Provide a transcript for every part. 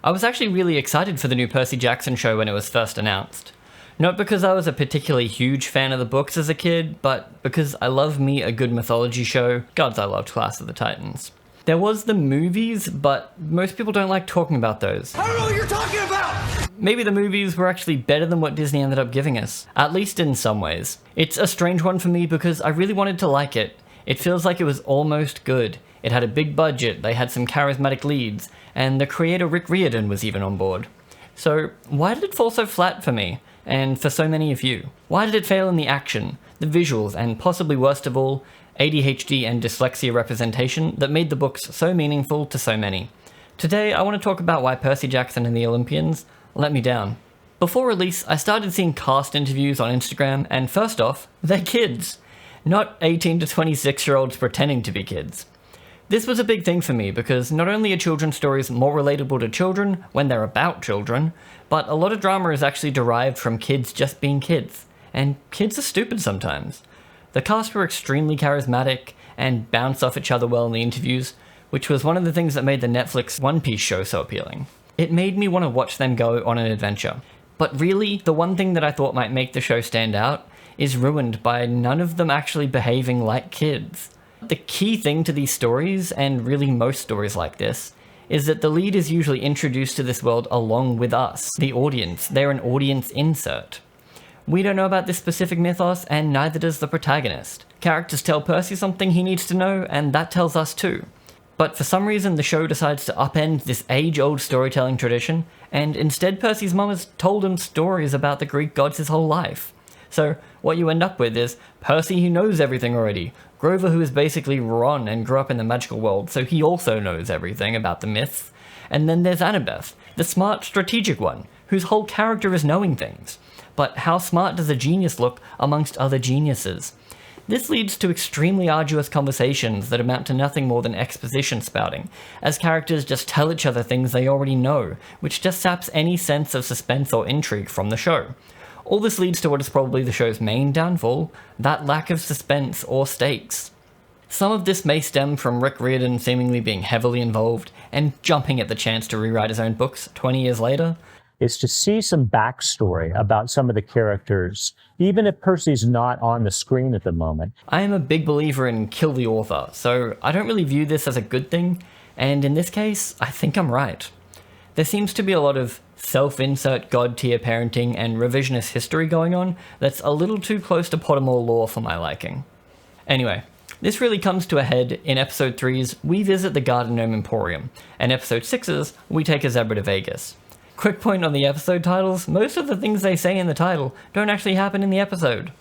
I was actually really excited for the new Percy Jackson show when it was first announced. Not because I was a particularly huge fan of the books as a kid, but because I love me a good mythology show. Gods, I loved Clash of the Titans. There was the movies, but most people don't like talking about those. I don't know what you're talking about! Maybe the movies were actually better than what Disney ended up giving us, at least in some ways. It's a strange one for me because I really wanted to like it. It feels like it was almost good. It had a big budget, they had some charismatic leads, and the creator Rick Riordan was even on board. So why did it fall so flat for me, and for so many of you? Why did it fail in the action, the visuals, and possibly worst of all, ADHD and dyslexia representation that made the books so meaningful to so many? Today I want to talk about why Percy Jackson and the Olympians let me down. Before release, I started seeing cast interviews on Instagram, and first off, they're kids. Not 18 to 26-year-olds pretending to be kids. This was a big thing for me because not only are children's stories more relatable to children when they're about children, but a lot of drama is actually derived from kids just being kids. And kids are stupid sometimes. The cast were extremely charismatic and bounced off each other well in the interviews, which was one of the things that made the Netflix One Piece show so appealing. It made me want to watch them go on an adventure. But really, the one thing that I thought might make the show stand out is ruined by none of them actually behaving like kids. The key thing to these stories, and really most stories like this, is that the lead is usually introduced to this world along with us, the audience. They're an audience insert. We don't know about this specific mythos, and neither does the protagonist. Characters tell Percy something he needs to know, and that tells us too. But for some reason the show decides to upend this age-old storytelling tradition, and instead Percy's mum has told him stories about the Greek gods his whole life. So what you end up with is Percy who knows everything already, Grover who is basically Ron and grew up in the magical world, so he also knows everything about the myths, and then there's Annabeth, the smart strategic one, whose whole character is knowing things. But how smart does a genius look amongst other geniuses? This leads to extremely arduous conversations that amount to nothing more than exposition spouting, as characters just tell each other things they already know, which just saps any sense of suspense or intrigue from the show. All this leads to what is probably the show's main downfall, that lack of suspense or stakes. Some of this may stem from Rick Riordan seemingly being heavily involved and jumping at the chance to rewrite his own books 20 years later. Is to see some backstory about some of the characters, even if Percy's not on the screen at the moment. I am a big believer in kill the author, so I don't really view this as a good thing, and in this case, I think I'm right. There seems to be a lot of self-insert god-tier parenting and revisionist history going on that's a little too close to Pottermore lore for my liking. Anyway, this really comes to a head in episode 3's We Visit the Garden Gnome Emporium, and episode 6's We Take a Zebra to Vegas. Quick point on the episode titles, most of the things they say in the title don't actually happen in the episode.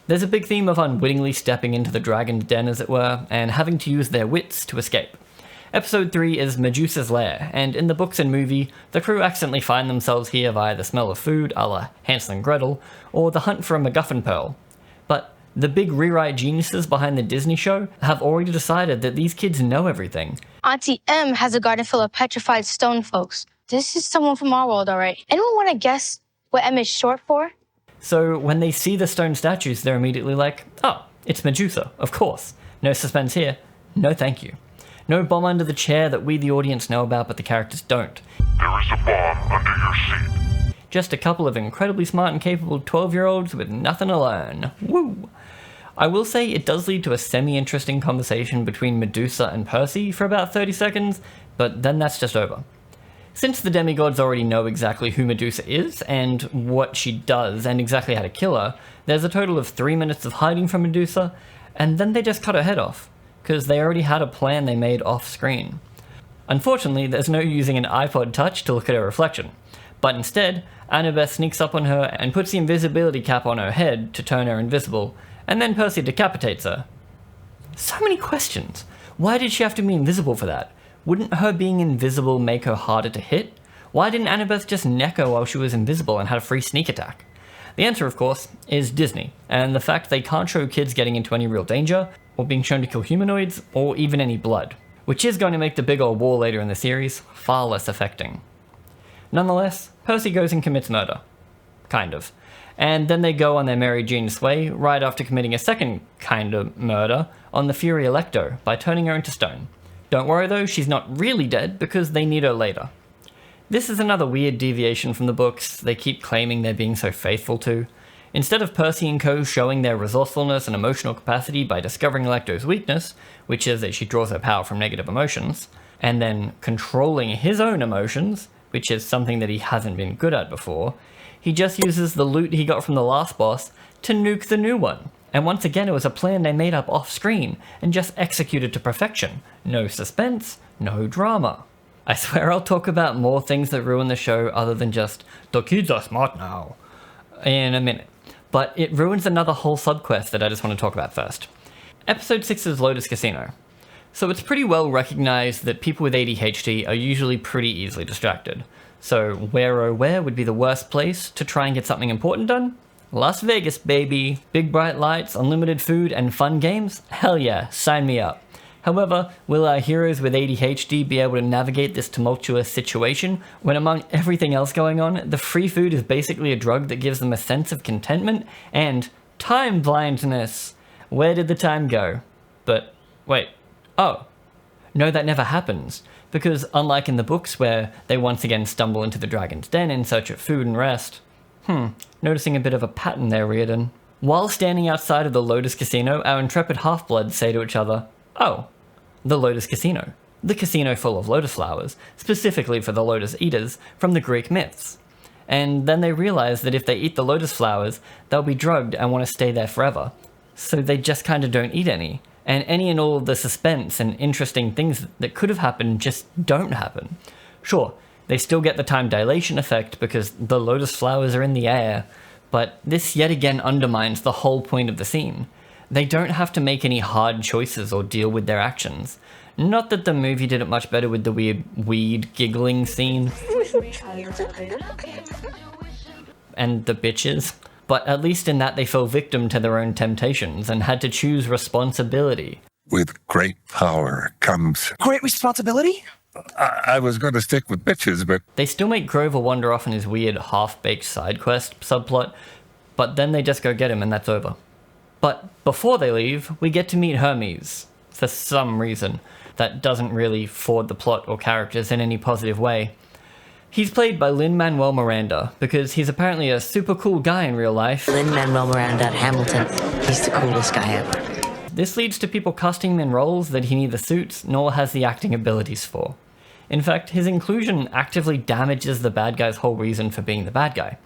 There's a big theme of unwittingly stepping into the dragon's den, as it were, and having to use their wits to escape. Episode 3 is Medusa's Lair, and in the books and movie, the crew accidentally find themselves here via the smell of food, a la Hansel and Gretel, or the hunt for a MacGuffin pearl. But the big rewrite geniuses behind the Disney show have already decided that these kids know everything. Auntie M has a garden full of petrified stone folks. This is someone from our world, all right. Anyone want to guess what M is short for? So when they see the stone statues, they're immediately like, oh, it's Medusa, of course. No suspense here. No thank you. No bomb under the chair that we the audience know about but the characters don't. There is a bomb under your seat. Just a couple of incredibly smart and capable 12-year-olds with nothing to learn. Woo! I will say it does lead to a semi-interesting conversation between Medusa and Percy for about 30 seconds, but then that's just over. Since the demigods already know exactly who Medusa is and what she does and exactly how to kill her, there's a total of 3 minutes of hiding from Medusa, and then they just cut her head off, because they already had a plan they made off-screen. Unfortunately, there's no using an iPod Touch to look at her reflection, but instead, Annabeth sneaks up on her and puts the invisibility cap on her head to turn her invisible, and then Percy decapitates her. So many questions. Why did she have to be invisible for that? Wouldn't her being invisible make her harder to hit? Why didn't Annabeth just neck her while she was invisible and had a free sneak attack? The answer, of course, is Disney, and the fact they can't show kids getting into any real danger, or being shown to kill humanoids, or even any blood, which is going to make the big old war later in the series far less affecting. Nonetheless, Percy goes and commits murder. Kind of. And then they go on their merry genius way, right after committing a second kind of murder on the Fury Electo by turning her into stone. Don't worry though, she's not really dead because they need her later. This is another weird deviation from the books they keep claiming they're being so faithful to. Instead of Percy and co showing their resourcefulness and emotional capacity by discovering Electro's weakness, which is that she draws her power from negative emotions, and then controlling his own emotions, which is something that he hasn't been good at before, he just uses the loot he got from the last boss to nuke the new one. And once again, it was a plan they made up off-screen and just executed to perfection. No suspense, no drama. I swear I'll talk about more things that ruin the show other than just, the kids are smart now, in a minute. But it ruins another whole subquest that I just want to talk about first. Episode 6 is Lotus Casino. So it's pretty well recognized that people with ADHD are usually pretty easily distracted. So where oh where would be the worst place to try and get something important done? Las Vegas, baby. Big bright lights, unlimited food, and fun games? Hell yeah, sign me up. However, will our heroes with ADHD be able to navigate this tumultuous situation when among everything else going on, the free food is basically a drug that gives them a sense of contentment and time blindness? Where did the time go? But wait, oh. No, that never happens, because unlike in the books where they once again stumble into the dragon's den in search of food and rest. Noticing a bit of a pattern there, Reardon. While standing outside of the Lotus Casino, our intrepid half-bloods say to each other, oh, the Lotus Casino. The casino full of lotus flowers, specifically for the lotus eaters from the Greek myths. And then they realize that if they eat the lotus flowers, they'll be drugged and want to stay there forever. So they just kind of don't eat any. And any and all of the suspense and interesting things that could have happened just don't happen. Sure, they still get the time dilation effect because the lotus flowers are in the air, but this yet again undermines the whole point of the scene. They don't have to make any hard choices or deal with their actions. Not that the movie did it much better with the weird weed giggling scene. And the bitches. But at least in that they fell victim to their own temptations and had to choose responsibility. With great power comes... Great responsibility? I was going to stick with bitches, but... They still make Grover wander off on his weird half-baked side quest subplot, but then they just go get him and that's over. But before they leave, we get to meet Hermes, for some reason. That doesn't really forward the plot or characters in any positive way. He's played by Lin-Manuel Miranda, because he's apparently a super cool guy in real life. Lin-Manuel Miranda at Hamilton. He's the coolest guy ever. This leads to people casting him in roles that he neither suits nor has the acting abilities for. In fact, his inclusion actively damages the bad guy's whole reason for being the bad guy.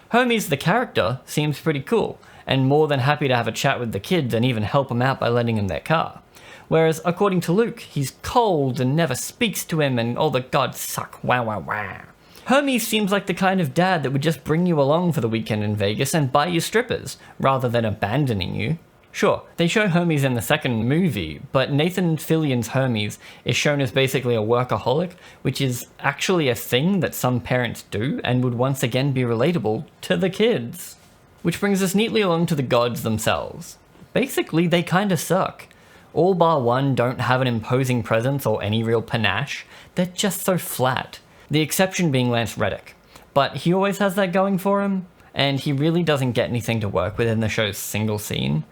Hermes, the character, seems pretty cool, and more than happy to have a chat with the kids and even help them out by lending them their car. Whereas, according to Luke, he's cold and never speaks to him and all the gods suck, wow wow wow. Hermes seems like the kind of dad that would just bring you along for the weekend in Vegas and buy you strippers, rather than abandoning you. Sure, they show Hermes in the second movie, but Nathan Fillion's Hermes is shown as basically a workaholic, which is actually a thing that some parents do and would once again be relatable to the kids. Which brings us neatly along to the gods themselves. Basically, they kinda suck. All bar one don't have an imposing presence or any real panache, they're just so flat. The exception being Lance Reddick. But he always has that going for him, and he really doesn't get anything to work with in the show's single scene.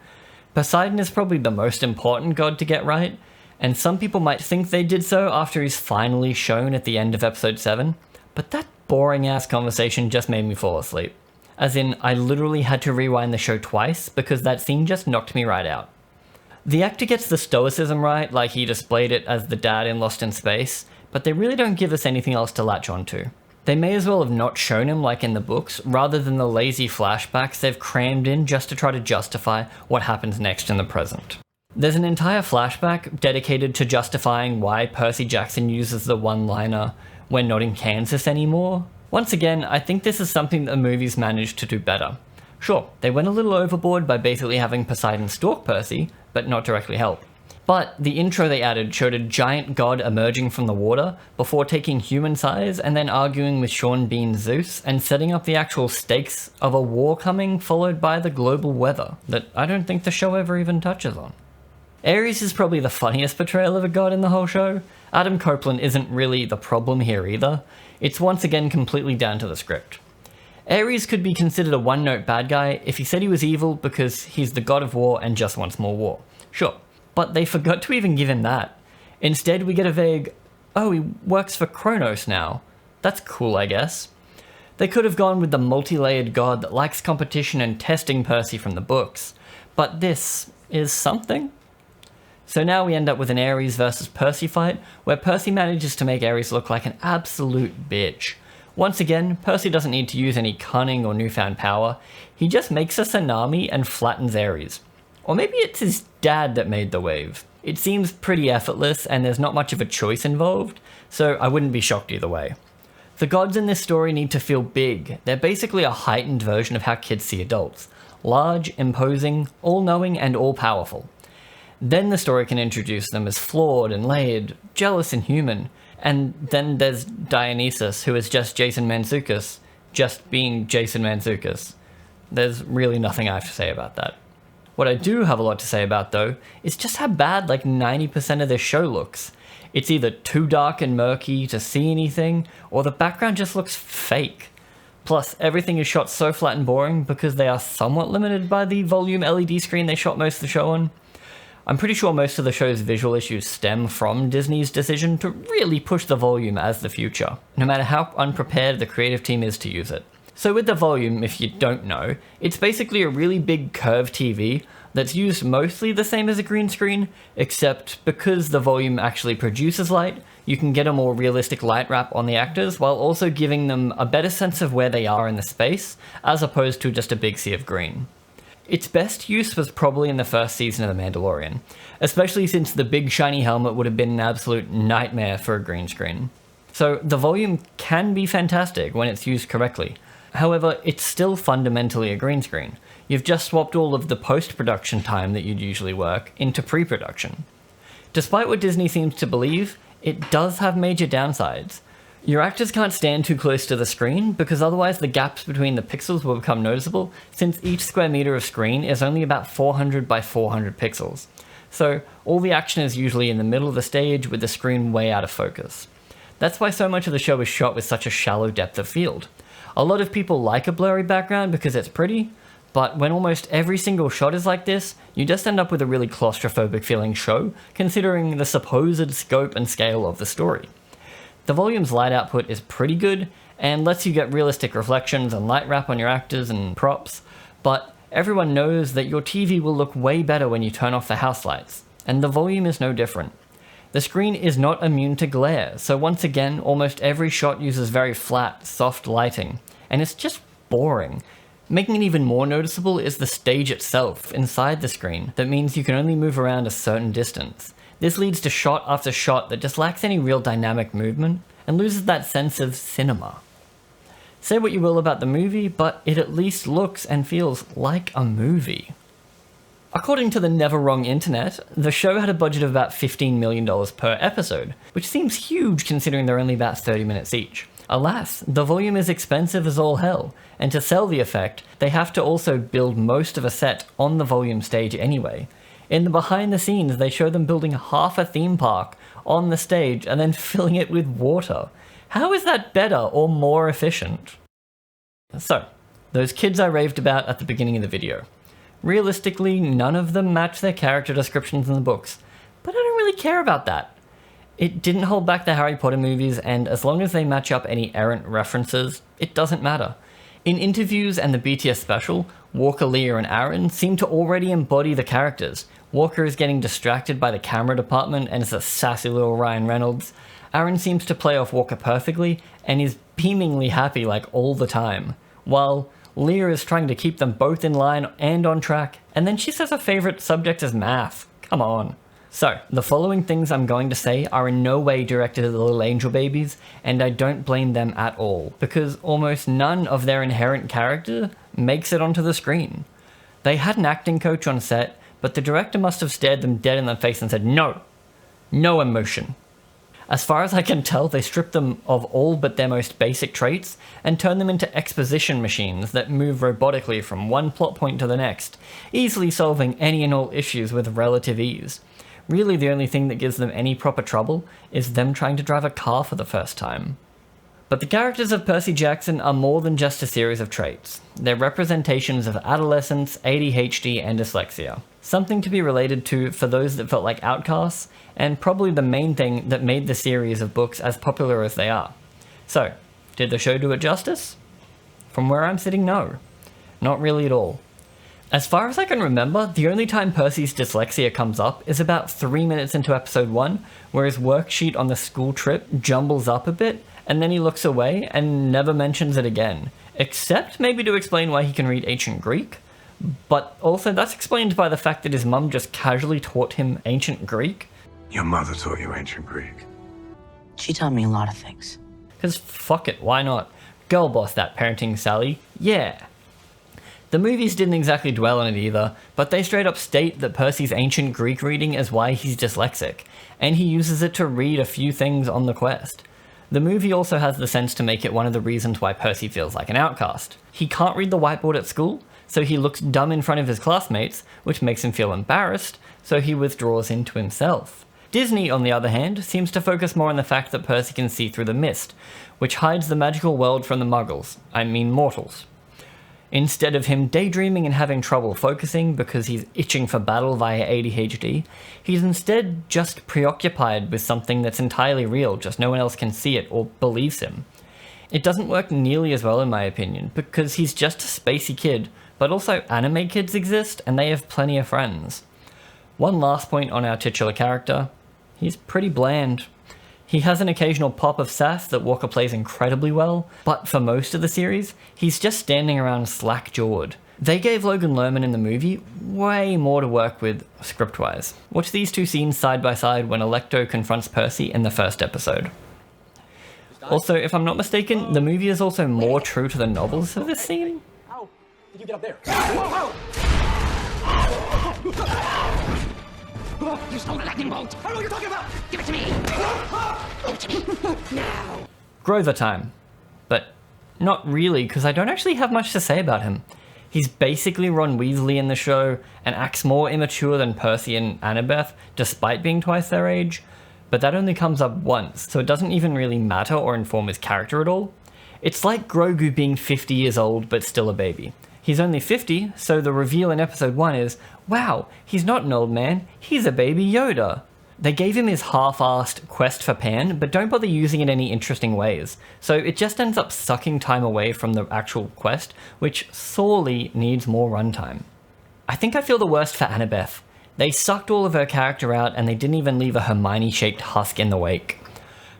Poseidon is probably the most important god to get right, and some people might think they did so after he's finally shown at the end of episode 7, but that boring ass conversation just made me fall asleep. As in, I literally had to rewind the show twice because that scene just knocked me right out. The actor gets the stoicism right, like he displayed it as the dad in Lost in Space, but they really don't give us anything else to latch onto. They may as well have not shown him like in the books, rather than the lazy flashbacks they've crammed in just to try to justify what happens next in the present. There's an entire flashback dedicated to justifying why Percy Jackson uses the one-liner, "We're not in Kansas anymore." Once again, I think this is something that the movies managed to do better. Sure, they went a little overboard by basically having Poseidon stalk Percy, but not directly help. But the intro they added showed a giant god emerging from the water before taking human size and then arguing with Sean Bean's Zeus and setting up the actual stakes of a war coming, followed by the global weather that I don't think the show ever even touches on. Ares is probably the funniest portrayal of a god in the whole show. Adam Copeland isn't really the problem here either. It's once again completely down to the script. Ares could be considered a one-note bad guy if he said he was evil because he's the god of war and just wants more war. Sure, but they forgot to even give him that. Instead, we get a vague, oh, he works for Kronos now. That's cool, I guess. They could have gone with the multi-layered god that likes competition and testing Percy from the books, but this is something. So now we end up with an Ares versus Percy fight, where Percy manages to make Ares look like an absolute bitch. Once again, Percy doesn't need to use any cunning or newfound power, he just makes a tsunami and flattens Ares. Or maybe it's his dad that made the wave. It seems pretty effortless and there's not much of a choice involved, so I wouldn't be shocked either way. The gods in this story need to feel big. They're basically a heightened version of how kids see adults. Large, imposing, all-knowing, and all-powerful. Then the story can introduce them as flawed and layered, jealous and human. And then there's Dionysus, who is just Jason Mantzoukas, just being Jason Mantzoukas. There's really nothing I have to say about that. What I do have a lot to say about, though, is just how bad like 90% of this show looks. It's either too dark and murky to see anything, or the background just looks fake. Plus, everything is shot so flat and boring because they are somewhat limited by the volume LED screen they shot most of the show on. I'm pretty sure most of the show's visual issues stem from Disney's decision to really push the volume as the future, no matter how unprepared the creative team is to use it. So with the volume, if you don't know, it's basically a really big curved TV that's used mostly the same as a green screen, except because the volume actually produces light, you can get a more realistic light wrap on the actors while also giving them a better sense of where they are in the space, as opposed to just a big sea of green. Its best use was probably in the first season of The Mandalorian, especially since the big shiny helmet would have been an absolute nightmare for a green screen. So the volume can be fantastic when it's used correctly. However, it's still fundamentally a green screen. You've just swapped all of the post-production time that you'd usually work into pre-production. Despite what Disney seems to believe, it does have major downsides. Your actors can't stand too close to the screen because otherwise the gaps between the pixels will become noticeable, since each square meter of screen is only about 400 by 400 pixels. So all the action is usually in the middle of the stage with the screen way out of focus. That's why so much of the show is shot with such a shallow depth of field. A lot of people like a blurry background because it's pretty, but when almost every single shot is like this, you just end up with a really claustrophobic feeling show, considering the supposed scope and scale of the story. The volume's light output is pretty good, and lets you get realistic reflections and light wrap on your actors and props, but everyone knows that your TV will look way better when you turn off the house lights, and the volume is no different. The screen is not immune to glare, so once again, almost every shot uses very flat, soft lighting, and it's just boring. Making it even more noticeable is the stage itself, inside the screen, that means you can only move around a certain distance. This leads to shot after shot that just lacks any real dynamic movement, and loses that sense of cinema. Say what you will about the movie, but it at least looks and feels like a movie. According to the Never Wrong Internet, the show had a budget of about $15 million per episode, which seems huge considering they're only about 30 minutes each. Alas, the volume is expensive as all hell, and to sell the effect, they have to also build most of a set on the volume stage anyway. In the behind the scenes, they show them building half a theme park on the stage and then filling it with water. How is that better or more efficient? So, those kids I raved about at the beginning of the video. Realistically, none of them match their character descriptions in the books, but I don't really care about that. It didn't hold back the Harry Potter movies, and as long as they match up any errant references, it doesn't matter. In interviews and the BTS special, Walker, Leah, and Aaron seem to already embody the characters. Walker is getting distracted by the camera department and is a sassy little Ryan Reynolds. Aaron seems to play off Walker perfectly and is beamingly happy like all the time, while Leah is trying to keep them both in line and on track, and then she says her favorite subject is math. Come on. So, the following things I'm going to say are in no way directed at the little angel babies, and I don't blame them at all, because almost none of their inherent character makes it onto the screen. They had an acting coach on set, but the director must have stared them dead in the face and said, no emotion. As far as I can tell, they stripped them of all but their most basic traits and turned them into exposition machines that move robotically from one plot point to the next, easily solving any and all issues with relative ease. Really, the only thing that gives them any proper trouble is them trying to drive a car for the first time. But the characters of Percy Jackson are more than just a series of traits. They're representations of adolescence, ADHD, and dyslexia. Something to be related to for those that felt like outcasts, and probably the main thing that made the series of books as popular as they are. So, Did the show do it justice? From where I'm sitting, no. Not really at all. As far as I can remember, the only time Percy's dyslexia comes up is about 3 minutes into episode 1, where his worksheet on the school trip jumbles up a bit, and then he looks away and never mentions it again. Except maybe to explain why he can read ancient Greek. But also that's explained by the fact that his mum just casually taught him ancient Greek. Your mother taught you ancient Greek. She taught me a lot of things. Because fuck it, why not? Girl boss that parenting, Sally. Yeah. The movies didn't exactly dwell on it either, but they straight up state that Percy's ancient Greek reading is why he's dyslexic, and he uses it to read a few things on the quest. The movie also has the sense to make it one of the reasons why Percy feels like an outcast. He can't read the whiteboard at school, so he looks dumb in front of his classmates, which makes him feel embarrassed, so he withdraws into himself. Disney, on the other hand, seems to focus more on the fact that Percy can see through the mist, which hides the magical world from the muggles, I mean mortals. Instead of him daydreaming and having trouble focusing because he's itching for battle via ADHD, he's instead just preoccupied with something that's entirely real, just no one else can see it or believes him. It doesn't work nearly as well in my opinion, because he's just a spacey kid, but also anime kids exist and they have plenty of friends. One last point on our titular character, he's pretty bland. He has an occasional pop of sass that Walker plays incredibly well, but for most of the series, he's just standing around slack-jawed. They gave Logan Lerman in the movie way more to work with script-wise. Watch these two scenes side by side when Electo confronts Percy in the first episode. Also, if I'm not mistaken, the movie is also more true to the novels of this scene. How did you get up there? Whoa! You stole the lightning bolt! I don't know what you're talking about! Give it to me! Give it to me! Now! Grover time. But not really, because I don't actually have much to say about him. He's basically Ron Weasley in the show, and acts more immature than Percy and Annabeth, despite being twice their age, but that only comes up once, so it doesn't even really matter or inform his character at all. It's like Grogu being 50 years old, but still a baby. He's only 50, so the reveal in episode 1 is, wow, he's not an old man, he's a baby Yoda. They gave him his half-assed quest for Pan, but don't bother using it in any interesting ways, so it just ends up sucking time away from the actual quest, which sorely needs more runtime. I think I feel the worst for Annabeth. They sucked all of her character out and they didn't even leave a Hermione-shaped husk in the wake.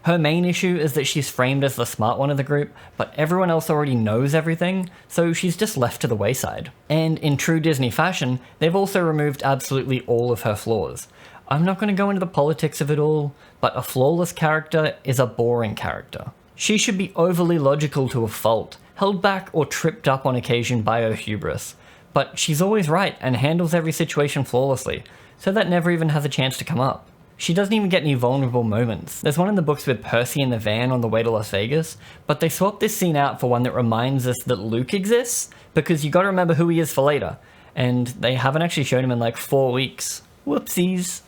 Her main issue is that she's framed as the smart one of the group, but everyone else already knows everything, so she's just left to the wayside. And in true Disney fashion, they've also removed absolutely all of her flaws. I'm not going to go into the politics of it all, but a flawless character is a boring character. She should be overly logical to a fault, held back or tripped up on occasion by her hubris. But she's always right and handles every situation flawlessly, so that never even has a chance to come up. She doesn't even get any vulnerable moments. There's one in the books with Percy in the van on the way to Las Vegas, but they swapped this scene out for one that reminds us that Luke exists, because you gotta remember who he is for later, and they haven't actually shown him in like 4 weeks. Whoopsies.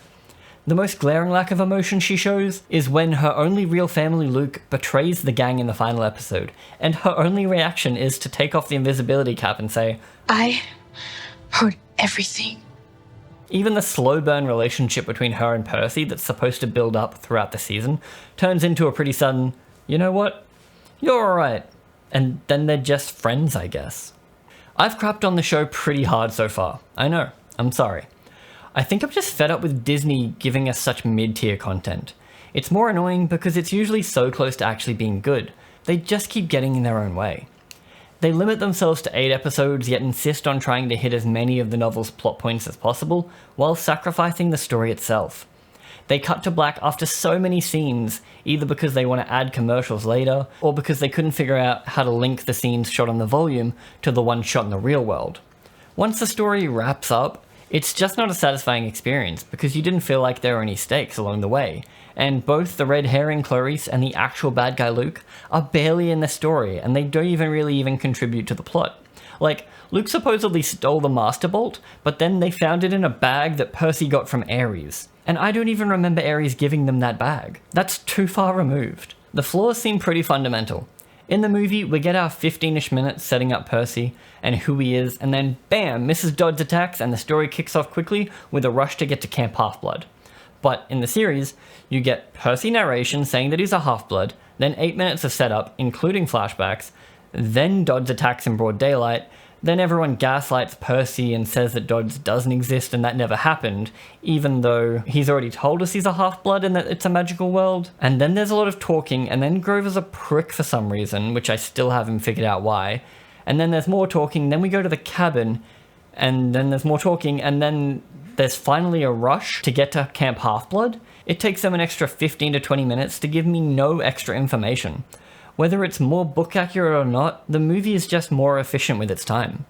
The most glaring lack of emotion she shows is when her only real family, Luke, betrays the gang in the final episode, and her only reaction is to take off the invisibility cap and say, I heard everything. Even the slow burn relationship between her and Percy that's supposed to build up throughout the season turns into a pretty sudden, you know what, you're alright. And then they're just friends, I guess. I've crapped on the show pretty hard so far. I know, I'm sorry. I think I'm just fed up with Disney giving us such mid-tier content. It's more annoying because it's usually so close to actually being good. They just keep getting in their own way. They limit themselves to 8 episodes, yet insist on trying to hit as many of the novel's plot points as possible, while sacrificing the story itself. They cut to black after so many scenes, either because they want to add commercials later, or because they couldn't figure out how to link the scenes shot on the volume to the ones shot in the real world. Once the story wraps up, it's just not a satisfying experience, because you didn't feel like there were any stakes along the way, and both the red herring Clarice and the actual bad guy Luke are barely in the story, and they don't even contribute to the plot. Like, Luke supposedly stole the Master Bolt, but then they found it in a bag that Percy got from Ares, and I don't even remember Ares giving them that bag. That's too far removed. The flaws seem pretty fundamental. In the movie, we get our 15-ish minutes setting up Percy and who he is, and then bam, Mrs. Dodds attacks and the story kicks off quickly with a rush to get to Camp Half-Blood. But in the series, you get Percy narration saying that he's a half-blood, then 8 minutes of setup, including flashbacks, then Dodds attacks in broad daylight, then everyone gaslights Percy and says that Dodds doesn't exist and that never happened, even though he's already told us he's a half-blood and that it's a magical world. And then there's a lot of talking, and then Grover's a prick for some reason, which I still haven't figured out why. And then there's more talking, then we go to the cabin, and then there's more talking, and then there's finally a rush to get to Camp Half-Blood. It takes them an extra 15 to 20 minutes to give me no extra information. Whether it's more book accurate or not, the movie is just more efficient with its time.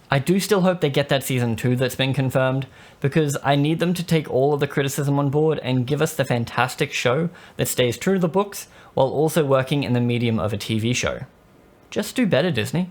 I do still hope they get that season 2 that's been confirmed, because I need them to take all of the criticism on board and give us the fantastic show that stays true to the books while also working in the medium of a TV show. Just do better, Disney.